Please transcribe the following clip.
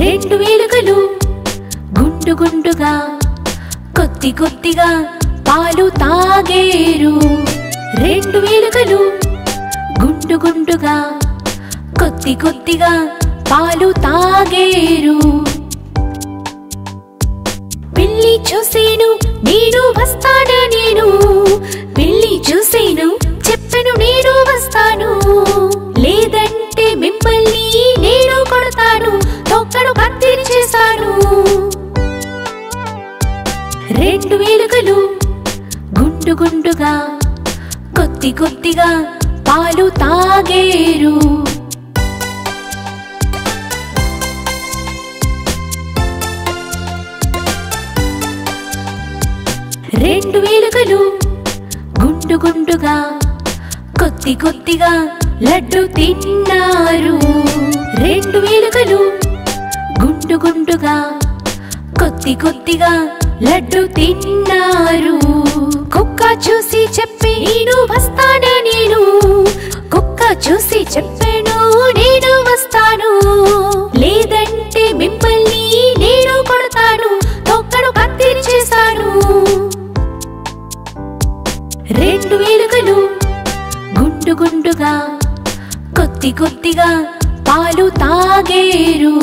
రెండు వేలుకలు గుండు గుండుగా కొద్ది కొద్దిగా పాలు తాగేరు రెండు వేలుకలు గుండు గుండుగా కొద్ది కొద్దిగా పాలు తాగేరు పిల్లి చూసేను నేను వస్తాను నేను పిల్లి చూసేను చెప్పను నేను వస్తాను లేదంటే మిమ్మల్ని నేను కొడతాను తొక్కడు కత్తిరి చేశాను రెండు వేలుకలు గుండు గుండుగా కొద్ది కొద్దిగా పాలు తాగేరు రెండు వేలుకలు గుండు గుండుగా కొద్ది కొద్దిగా లడ్డు తిన్నారు రెండు వేలుకలు గుండు గుండుగా కొద్ది కొద్దిగా లడ్డు తిన్నారు కుక్క చూసి చెప్పి నేను వస్తాను నేను కుక్క చూసి చెప్పాను నేను వస్తాను లేదంటే మిమ్మల్ని నేను కొడతాను తొక్కడు కత్తిరి చేశాను రెండు వేలుకలు గుండు గుండుగా కొద్ది కొద్దిగా పాలు తాగేరు